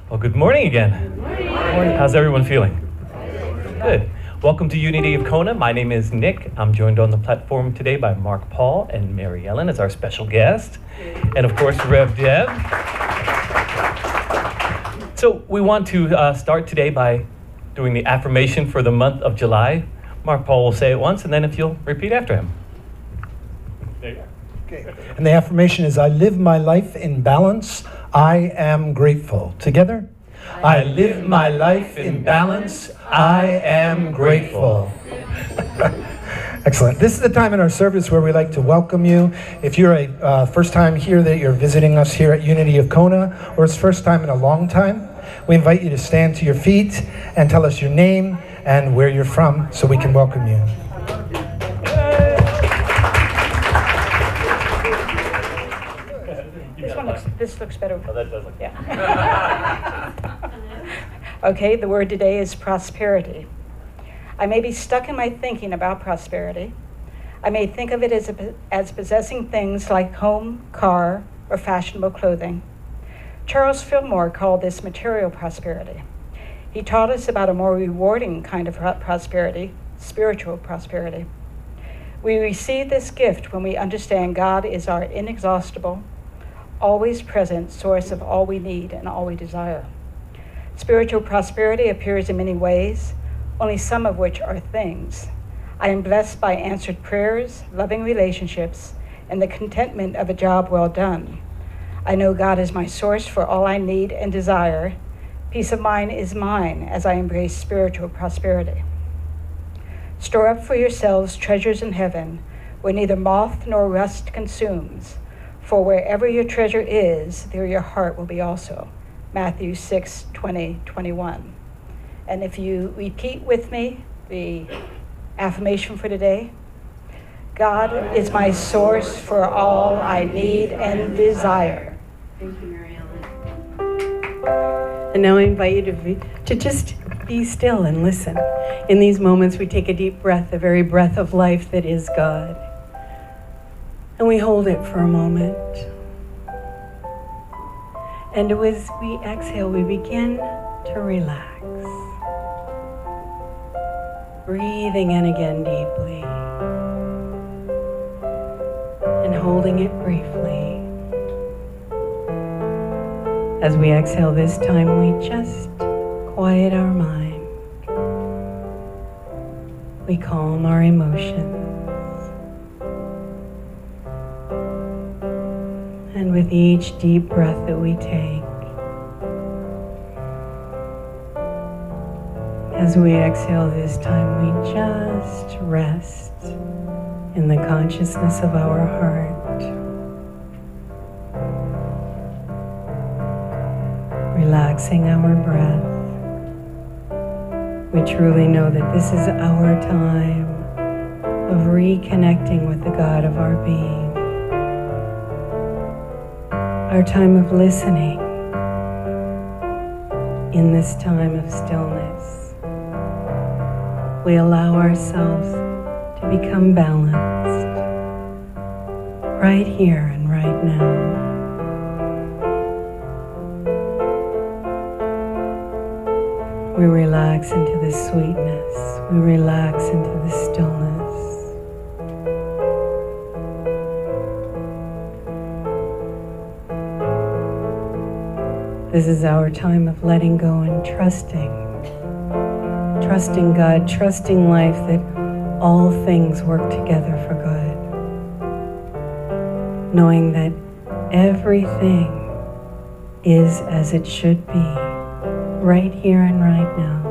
Well, good morning again. Good morning. How's everyone feeling? Good. Welcome to Unity of Kona. My name is Nick. I'm joined on the platform today by Mark Paul and Mary Ellen as our special guest. And of course, Rev Deb. So we want to start today by doing the affirmation for the month of July. Mark Paul will say it once, and then if you'll repeat after him. There you go. Okay. And the affirmation is, I live my life in balance. I am grateful. Together? I live my life in balance. I am grateful. Excellent. This is the time in our service where we like to welcome you. If you're a first time here, that you're visiting us here at Unity of Kona, or it's first time in a long time, we invite you to stand to your feet and tell us your name and where you're from so we can welcome you. This looks better. Oh, that does look Yeah. Okay, the word today is prosperity. I may be stuck in my thinking about prosperity. I may think of it as possessing things like home, car, or fashionable clothing. Charles Fillmore called this material prosperity. He taught us about a more rewarding kind of prosperity, spiritual prosperity. We receive this gift when we understand God is our inexhaustible, always present source of all we need and all we desire. Spiritual prosperity appears in many ways, only some of which are things. I am blessed by answered prayers, loving relationships, and the contentment of a job well done. I know God is my source for all I need and desire. Peace of mind is mine as I embrace spiritual prosperity. Store up for yourselves treasures in heaven, where neither moth nor rust consumes. For wherever your treasure is, there your heart will be also. Matthew 6:20-21. And if you repeat with me the affirmation for today, God is my source for all I need and desire. Thank you, Mary Ellen. And now I invite you to just be still and listen. In these moments, we take a deep breath, the very breath of life that is God. And we hold it for a moment. And as we exhale, we begin to relax. Breathing in again deeply. And holding it briefly. As we exhale this time, we just quiet our mind. We calm our emotions. And with each deep breath that we take, as we exhale this time, we just rest in the consciousness of our heart, relaxing our breath. We truly know that this is our time of reconnecting with the God of our being. Our time of listening in this time of stillness. We allow ourselves to become balanced right here and right now. We relax into the sweetness. We relax into the stillness. This is our time of letting go and trusting. Trusting God, trusting life, that all things work together for good. Knowing that everything is as it should be, right here and right now.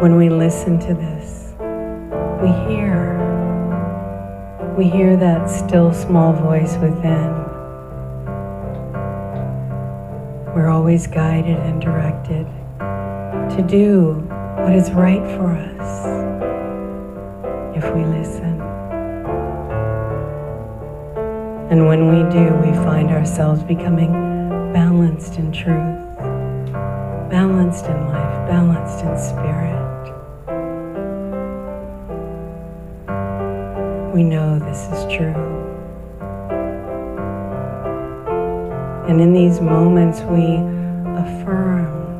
When we listen to this, we hear that still small voice within. We're always guided and directed to do what is right for us if we listen. And when we do, we find ourselves becoming balanced in truth, balanced in life, balanced in spirit. We know this is true. And in these moments, we affirm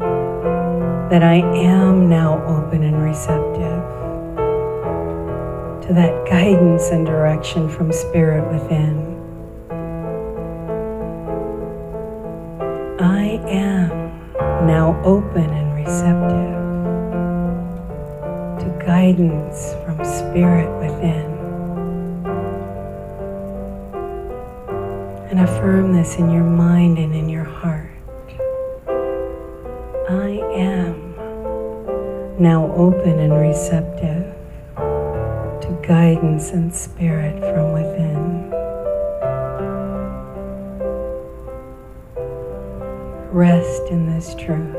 that I am now open and receptive to that guidance and direction from Spirit within. I am now open and receptive to guidance from Spirit within. And affirm this in your mind and in your heart. I am now open and receptive to guidance and Spirit from within. Rest in this truth.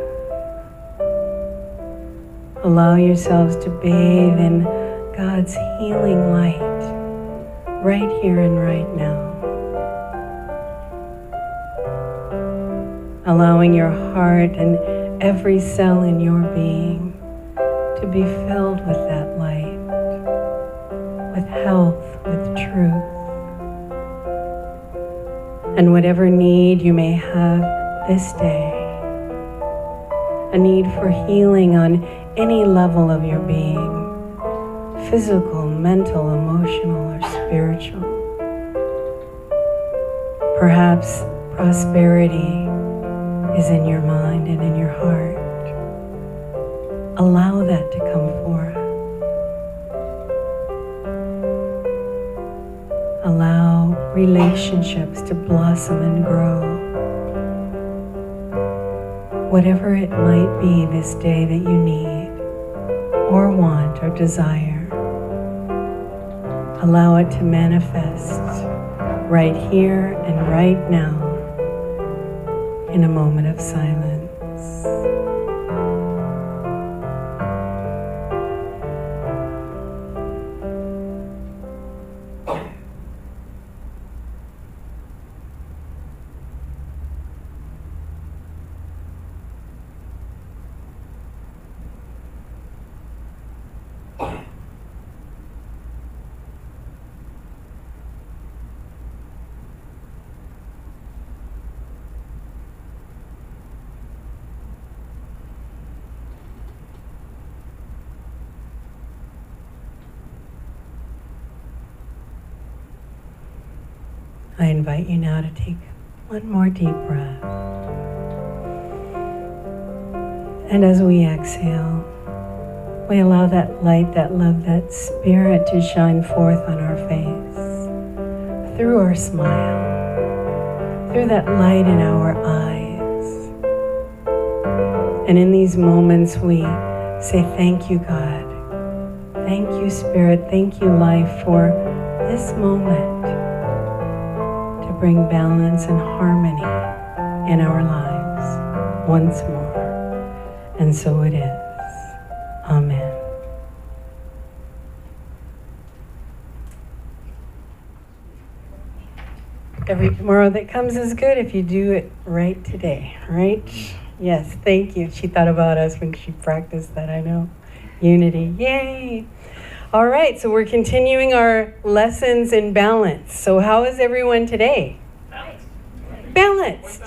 Allow yourselves to bathe in God's healing light right here and right now. Allowing your heart and every cell in your being to be filled with that light, with health, with truth. And whatever need you may have this day, a need for healing on any level of your being, physical, mental, emotional, or spiritual. Perhaps prosperity is in your mind and in your heart. Allow that to come forth. Allow relationships to blossom and grow. Whatever it might be this day that you need, or want, or desire, allow it to manifest right here and right now in a moment of silence. I invite you now to take one more deep breath. And as we exhale, we allow that light, that love, that Spirit to shine forth on our face, through our smile, through that light in our eyes. And in these moments, we say, thank you, God. Thank you, Spirit. Thank you, life, for this moment. Bring balance and harmony in our lives once more. And so it is. Amen. Every tomorrow that comes is good if you do it right today, right? Yes, thank you. She thought about us when she practiced that, I know. Unity, yay! All right, so we're continuing our lessons in balance. So how is everyone today? Balanced.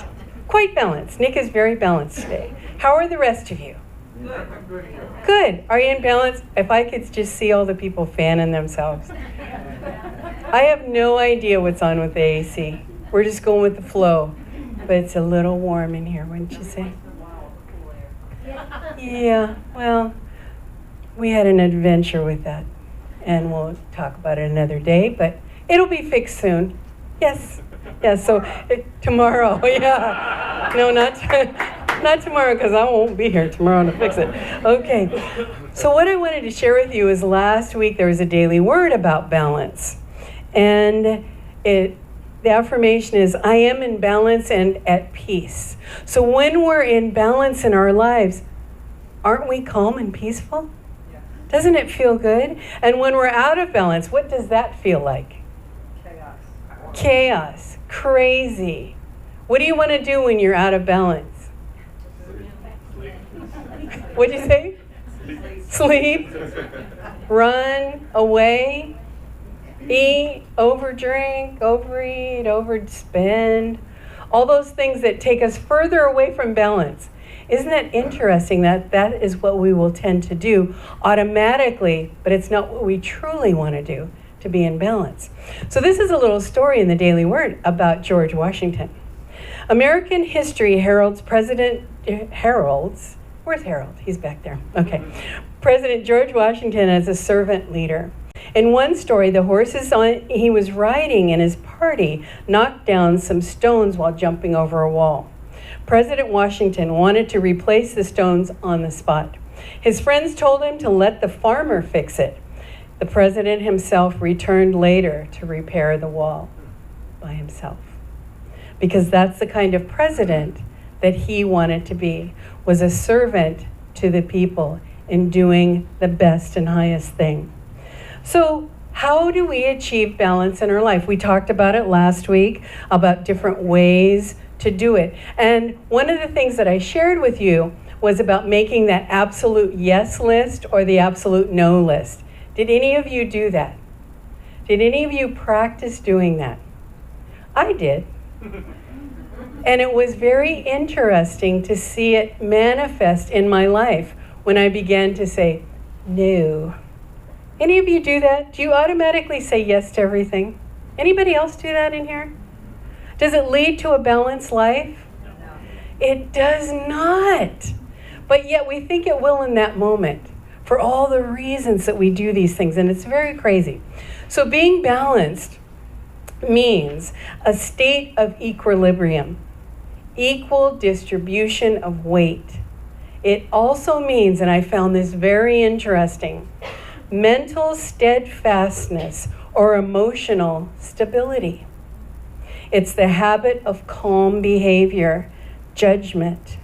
Quite balanced. Nick is very balanced today. How are the rest of you? Good. Are you in balance? If I could just see all the people fanning themselves. I have no idea what's on with the AC. We're just going with the flow. But it's a little warm in here, wouldn't you say? Yeah, well, we had an adventure with that. And we'll talk about it another day, but it'll be fixed soon. Yes. Yes, so tomorrow, yeah. No, not tomorrow, because I won't be here tomorrow to fix it. Okay, so what I wanted to share with you is last week there was a daily word about balance. And the affirmation is, I am in balance and at peace. So when we're in balance in our lives, aren't we calm and peaceful? Doesn't it feel good? And when we're out of balance, what does that feel like? Chaos. Crazy. What do you want to do when you're out of balance? What'd you say? Sleep. Run away. Eat. Overdrink. Overeat. Overspend. all those things that take us further away from balance. Isn't that interesting that that is what we will tend to do automatically, but it's not what we truly want to do to be in balance. So this is a little story in the Daily Word about George Washington. American history heralds where's Harold? He's back there. Okay. President George Washington as a servant leader. In one story, the horses he was riding in his party knocked down some stones while jumping over a wall. President Washington wanted to replace the stones on the spot. His friends told him to let the farmer fix it. The president himself returned later to repair the wall by himself. Because that's the kind of president that he wanted to be, was a servant to the people in doing the best and highest thing. So how do we achieve balance in our life? We talked about it last week, about different ways to do it. And one of the things that I shared with you was about making that absolute yes list or the absolute no list. Did any of you do that? Did any of you practice doing that? I did. And it was very interesting to see it manifest in my life when I began to say no. Any of you do that? Do you automatically say yes to everything? Anybody else do that in here? Does it lead to a balanced life? No. It does not. But yet we think it will in that moment for all the reasons that we do these things, and it's very crazy. So being balanced means a state of equilibrium, equal distribution of weight. It also means, and I found this very interesting, mental steadfastness or emotional stability. It's the habit of calm behavior, judgment.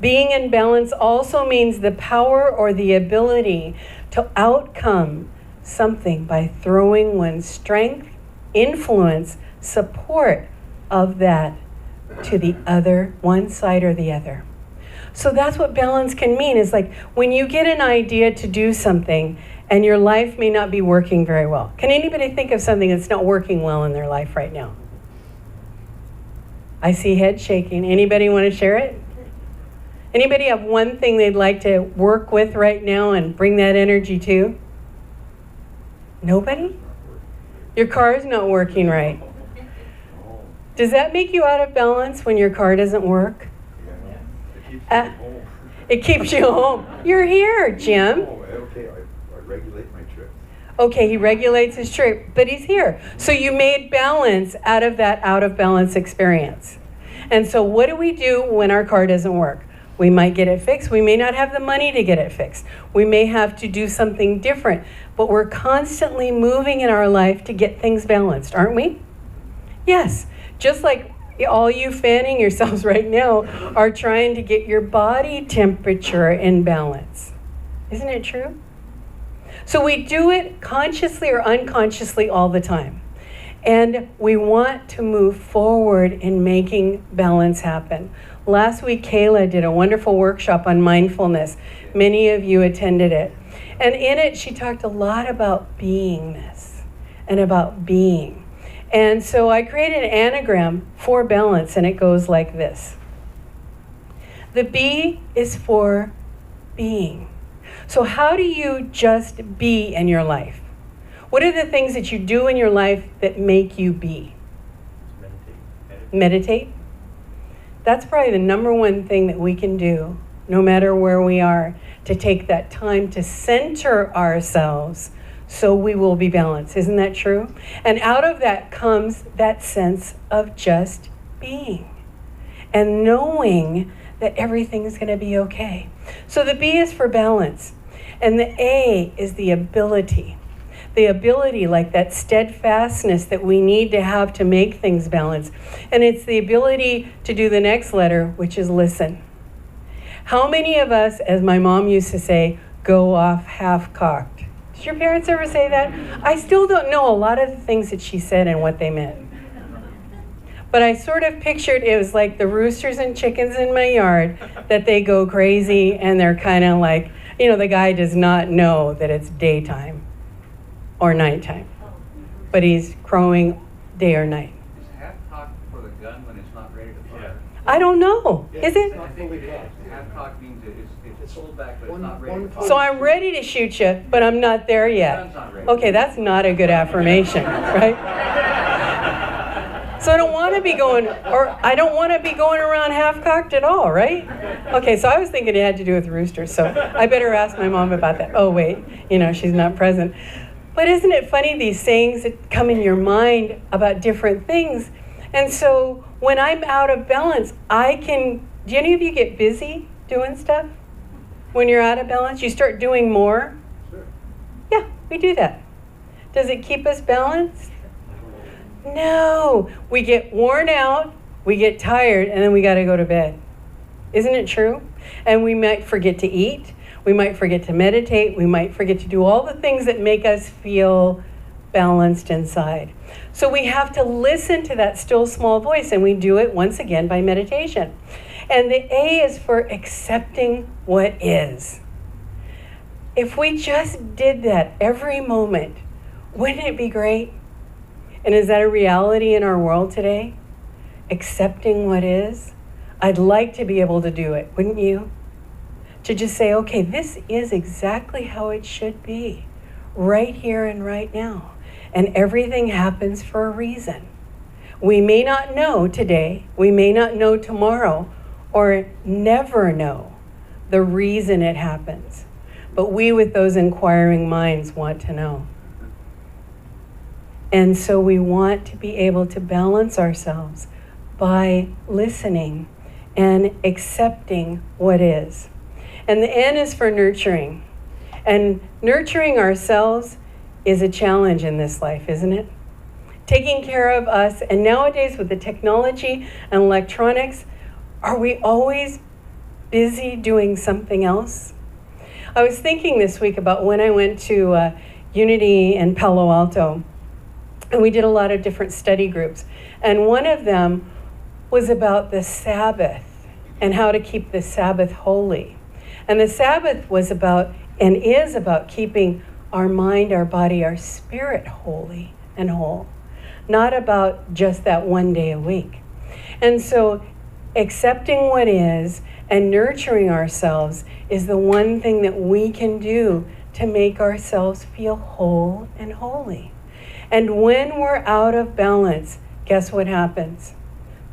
Being in balance also means the power or the ability to outcome something by throwing one's strength, influence, support of that to the other, one side or the other. So that's what balance can mean, is like when you get an idea to do something and your life may not be working very well. Can anybody think of something that's not working well in their life right now? I see head shaking. Anybody want to share it? Anybody have one thing they'd like to work with right now and bring that energy to? Nobody? Your car's not working right. Does that make you out of balance when your car doesn't work? It keeps you home. You're here, Jim. Okay, I regulate my trip. Okay, he regulates his trip, but he's here. So you made balance out of that out of balance experience. And so what do we do when our car doesn't work? We might get it fixed. We may not have the money to get it fixed. We may have to do something different, but we're constantly moving in our life to get things balanced, aren't we? Yes, just like all you fanning yourselves right now are trying to get your body temperature in balance. Isn't it true? So we do it consciously or unconsciously all the time. And we want to move forward in making balance happen. Last week, Kayla did a wonderful workshop on mindfulness. Many of you attended it. And in it, she talked a lot about beingness and about being. And so I created an anagram for balance, and it goes like this. The B is for being. So how do you just be in your life? What are the things that you do in your life that make you be? Meditate. That's probably the number one thing that we can do, no matter where we are, to take that time to center ourselves so we will be balanced. Isn't that true? And out of that comes that sense of just being and knowing that everything is going to be okay. So the B is for balance. And the A is the ability. The ability, like that steadfastness that we need to have to make things balance. And it's the ability to do the next letter, which is listen. How many of us, as my mom used to say, go off half-cocked? Did your parents ever say that? I still don't know a lot of the things that she said and what they meant. But I sort of pictured it was like the roosters and chickens in my yard, that they go crazy and they're kind of like, you know, the guy does not know that it's daytime or nighttime, but he's crowing day or night. Is half-cocked for the gun when it's not ready to I don't know. Is it? I think half-cocked means it's pulled back, but it's not ready. So I'm ready to shoot you, but I'm not there yet. Okay, that's not a good affirmation, right? So I don't want to be going, or I don't want to be going around half-cocked at all, right? Okay, so I was thinking it had to do with roosters, so I better ask my mom about that. Oh, wait, she's not present. But isn't it funny, these sayings that come in your mind about different things? And so when I'm out of balance, do any of you get busy doing stuff? When you're out of balance, you start doing more? Sure. Yeah, we do that. Does it keep us balanced? No. We get worn out, we get tired, and then we got to go to bed. Isn't it true? And we might forget to eat. We might forget to meditate. We might forget to do all the things that make us feel balanced inside. So we have to listen to that still small voice, and we do it once again by meditation. And the A is for accepting what is. If we just did that every moment, wouldn't it be great? And is that a reality in our world today? Accepting what is? I'd like to be able to do it, wouldn't you? To just say, okay, this is exactly how it should be, right here and right now. And everything happens for a reason. We may not know today, we may not know tomorrow, or never know the reason it happens. But we with those inquiring minds want to know. And so we want to be able to balance ourselves by listening and accepting what is. And the N is for nurturing. And nurturing ourselves is a challenge in this life, isn't it? Taking care of us, and nowadays with the technology and electronics, are we always busy doing something else? I was thinking this week about when I went to Unity in Palo Alto, and we did a lot of different study groups. And one of them was about the Sabbath and how to keep the Sabbath holy. And the Sabbath was about, and is about, keeping our mind, our body, our spirit holy and whole. Not about just that one day a week. And so accepting what is and nurturing ourselves is the one thing that we can do to make ourselves feel whole and holy. And when we're out of balance, guess what happens?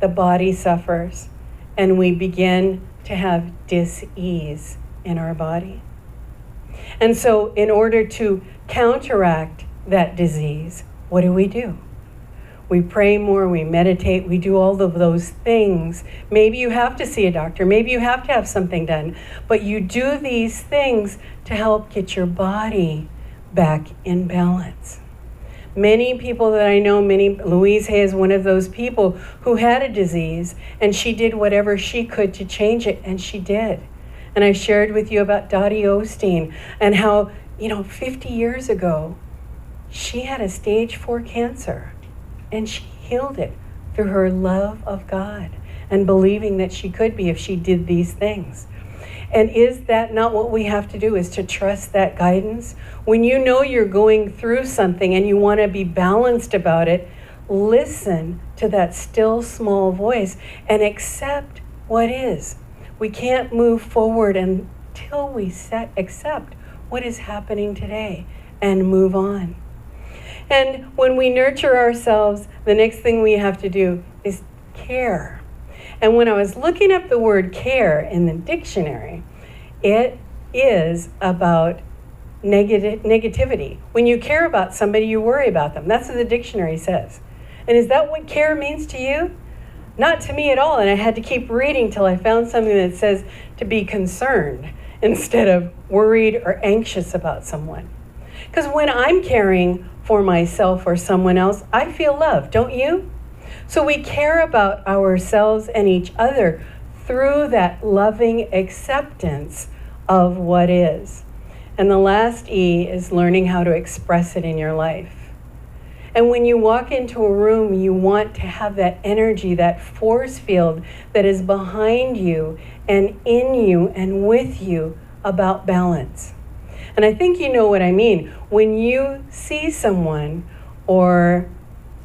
The body suffers, and we begin to have dis-ease in our body. And so in order to counteract that disease, what do? We pray more, we meditate, we do all of those things. Maybe you have to see a doctor, maybe you have to have something done, but you do these things to help get your body back in balance. Many people that I know, Louise Hay is one of those people who had a disease, and she did whatever she could to change it, and she did. And I shared with you about Dottie Osteen and how, 50 years ago, she had a stage 4 cancer, and she healed it through her love of God and believing that she could be if she did these things. And is that not what we have to do, is to trust that guidance? When you know you're going through something and you want to be balanced about it, listen to that still small voice and accept what is. We can't move forward until we accept what is happening today and move on. And when we nurture ourselves, the next thing we have to do is care. And when I was looking up the word care in the dictionary, it is about negativity. When you care about somebody, you worry about them. That's what the dictionary says. And is that what care means to you? Not to me at all. And I had to keep reading till I found something that says to be concerned instead of worried or anxious about someone. Because when I'm caring for myself or someone else, I feel love, don't you? So we care about ourselves and each other through that loving acceptance of what is. And the last E is learning how to express it in your life. And when you walk into a room, you want to have that energy, that force field that is behind you and in you and with you about balance. And I think you know what I mean. When you see someone or,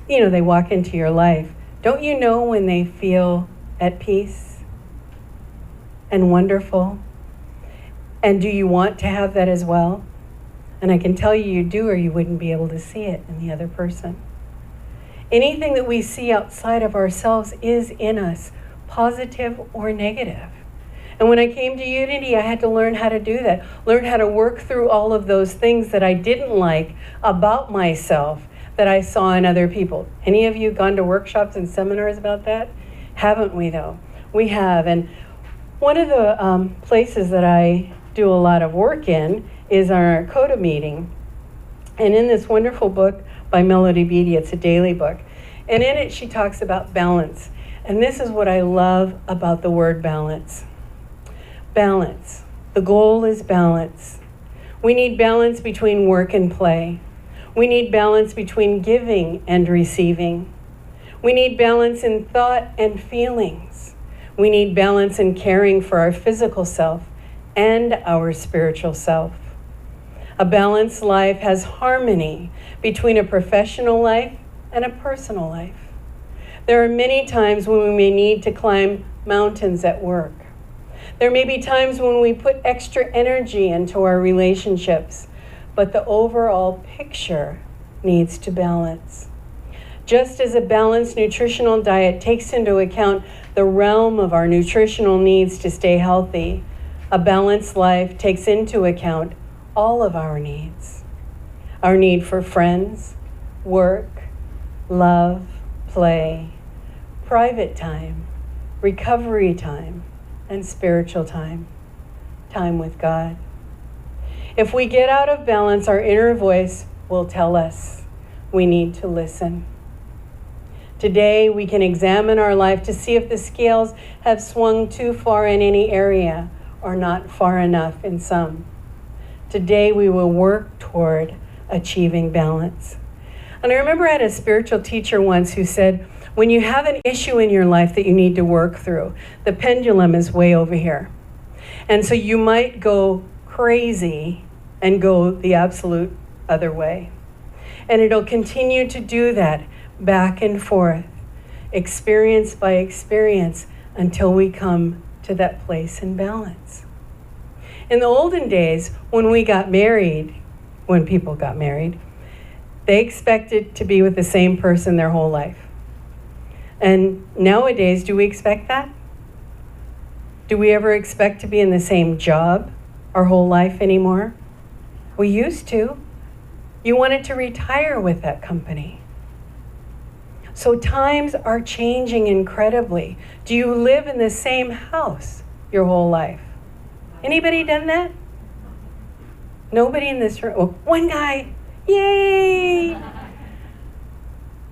they walk into your life, don't you know when they feel at peace and wonderful? And do you want to have that as well? And I can tell you you do, or you wouldn't be able to see it in the other person. Anything that we see outside of ourselves is in us, positive or negative. And when I came to Unity, I had to learn how to do that, learn how to work through all of those things that I didn't like about myself that I saw in other people. Any of you gone to workshops and seminars about that? Haven't we, though? We have. And one of the places that I do a lot of work in is our Coda meeting. And in this wonderful book by Melody Beattie, it's a daily book, and in it she talks about balance. And this is what I love about the word balance. Balance. The goal is balance. We need balance between work and play. We need balance between giving and receiving. We need balance in thought and feelings. We need balance in caring for our physical self and our spiritual self. A balanced life has harmony between a professional life and a personal life. There are many times when we may need to climb mountains at work. There may be times when we put extra energy into our relationships, but the overall picture needs to balance. Just as a balanced nutritional diet takes into account the realm of our nutritional needs to stay healthy, a balanced life takes into account all of our needs. Our need for friends, work, love, play, private time, recovery time, and spiritual time, time with God. If we get out of balance, our inner voice will tell us we need to listen. Today, we can examine our life to see if the scales have swung too far in any area or not far enough in some. Today, we will work toward achieving balance. And I remember I had a spiritual teacher once who said, when you have an issue in your life that you need to work through, the pendulum is way over here. And so you might go crazy and go the absolute other way. And it'll continue to do that back and forth, experience by experience, until we come to that place in balance. In the olden days, when we got married, when people got married, they expected to be with the same person their whole life. And nowadays, do we expect that? Do we ever expect to be in the same job our whole life anymore? We used to. You wanted to retire with that company. So times are changing incredibly. Do you live in the same house your whole life? Anybody done that? Nobody in this room. Oh, one guy. Yay!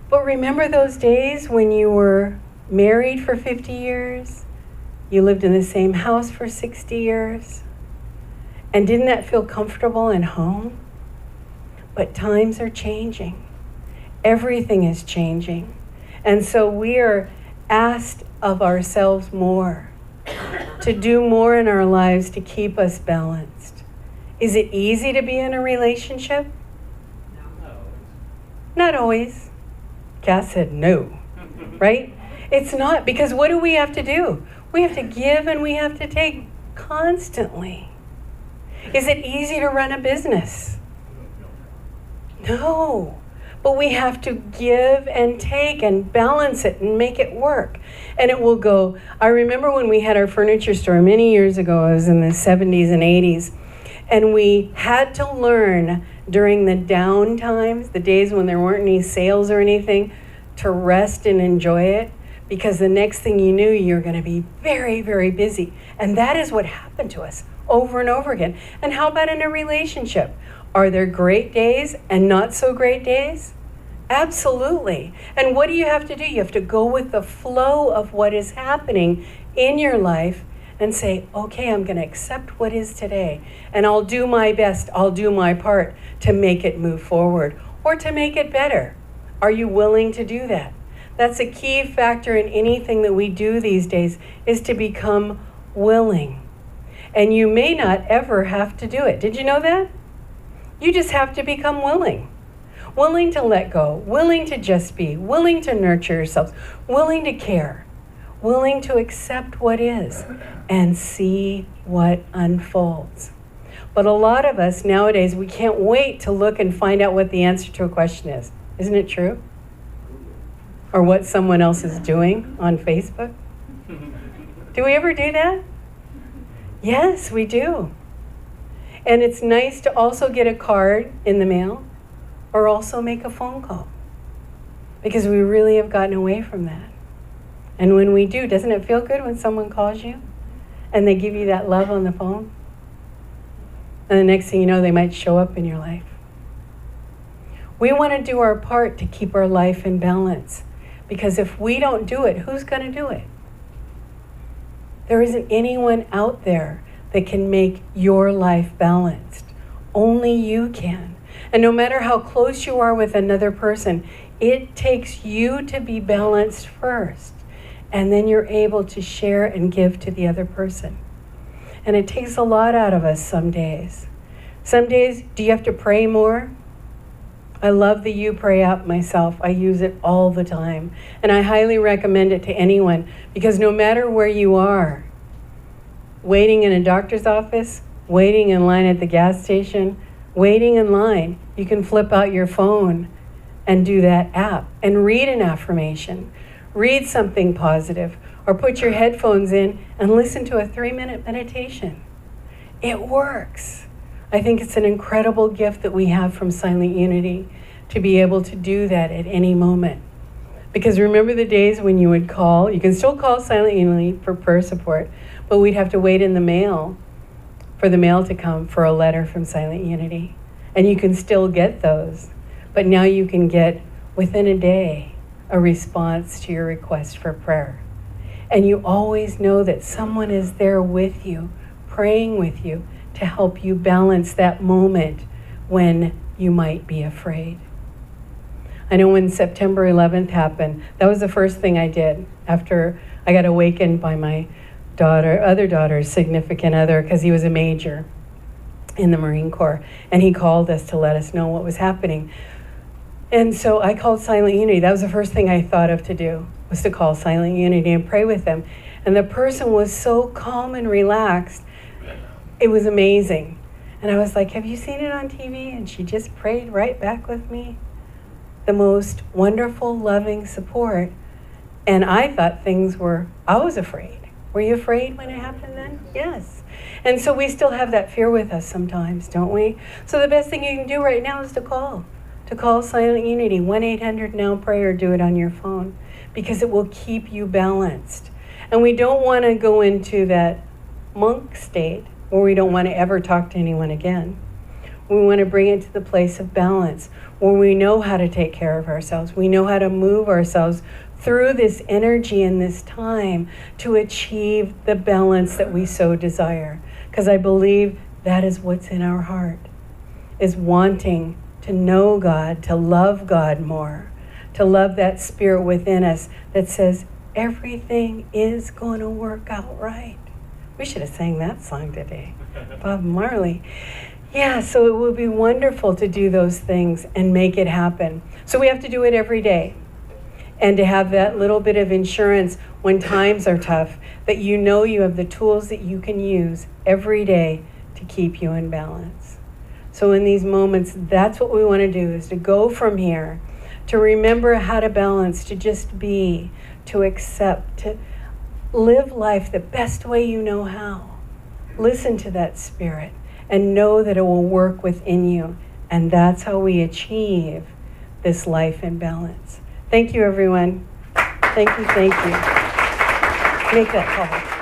But remember those days when you were married for 50 years? You lived in the same house for 60 years? And didn't that feel comfortable and home? But times are changing. Everything is changing. And so we are asked of ourselves more, to do more in our lives to keep us balanced. Is it easy to be in a relationship? No. Not always. Cass said no, right? It's not, because what do we have to do? We have to give and we have to take constantly. Is it easy to run a business? No. But we have to give and take and balance it and make it work. And it will go. I remember when we had our furniture store many years ago, I was in the 70s and 80s, and we had to learn during the down times, the days when there weren't any sales or anything, to rest and enjoy it, because the next thing you knew, you're going to be very, very busy. And that is what happened to us over and over again. And how about in a relationship? Are there great days and not so great days? Absolutely. And what do you have to do? You have to go with the flow of what is happening in your life and say, okay, I'm going to accept what is today. And I'll do my best. I'll do my part to make it move forward or to make it better. Are you willing to do that? That's a key factor in anything that we do these days, is to become willing. And you may not ever have to do it. Did you know that? You just have to become willing. Willing to let go, willing to just be, willing to nurture yourselves, willing to care, willing to accept what is and see what unfolds. But a lot of us nowadays, we can't wait to look and find out what the answer to a question is. Isn't it true? Or what someone else is doing on Facebook? Do we ever do that? Yes, we do. And it's nice to also get a card in the mail or also make a phone call, because we really have gotten away from that. And when we do, doesn't it feel good when someone calls you and they give you that love on the phone? And the next thing you know, they might show up in your life. We want to do our part to keep our life in balance, because if we don't do it, who's going to do it? There isn't anyone out there that can make your life balanced. Only you can. And no matter how close you are with another person, it takes you to be balanced first. And then you're able to share and give to the other person. And it takes a lot out of us some days. Some days, do you have to pray more? I love the You Pray app myself. I use it all the time. And I highly recommend it to anyone, because no matter where you are, waiting in a doctor's office, waiting in line at the gas station, waiting in line, you can flip out your phone and do that app and read an affirmation, read something positive, or put your headphones in and listen to a 3-minute meditation. It works. I think it's an incredible gift that we have from Silent Unity to be able to do that at any moment. Because remember the days when you would call, you can still call Silent Unity for prayer support, but we'd have to wait in the mail for the mail to come for a letter from Silent Unity. And you can still get those, but now you can get, within a day, a response to your request for prayer. And you always know that someone is there with you, praying with you, to help you balance that moment when you might be afraid. I know when September 11th happened, that was the first thing I did after I got awakened by my other daughter's significant other, because he was a major in the Marine Corps, and he called us to let us know what was happening. And so I called Silent Unity. That was the first thing I thought of to do, was to call Silent Unity and pray with them. And the person was so calm and relaxed. It was amazing. And I was like, have you seen it on TV? And she just prayed right back with me. The most wonderful, loving support. And I thought I was afraid. Were you afraid when it happened then? Yes. And so we still have that fear with us sometimes, don't we? So the best thing you can do right now is to call Silent Unity, 1-800-NOW-PRAY, or do it on your phone, because it will keep you balanced. And we don't want to go into that monk state where we don't want to ever talk to anyone again. We want to bring it to the place of balance, where we know how to take care of ourselves. We know how to move ourselves through this energy and this time to achieve the balance that we so desire. Because I believe that is what's in our heart, is wanting to know God, to love God more, to love that spirit within us that says everything is going to work out right. We should have sang that song today, Bob Marley. Yeah, so it would be wonderful to do those things and make it happen. So we have to do it every day. And to have that little bit of insurance when times are tough, that you know you have the tools that you can use every day to keep you in balance. So in these moments, that's what we want to do, is to go from here, to remember how to balance, to just be, to accept, to live life the best way you know how. Listen to that spirit and know that it will work within you. And that's how we achieve this life in balance. Thank you, everyone. Thank you. Make that call.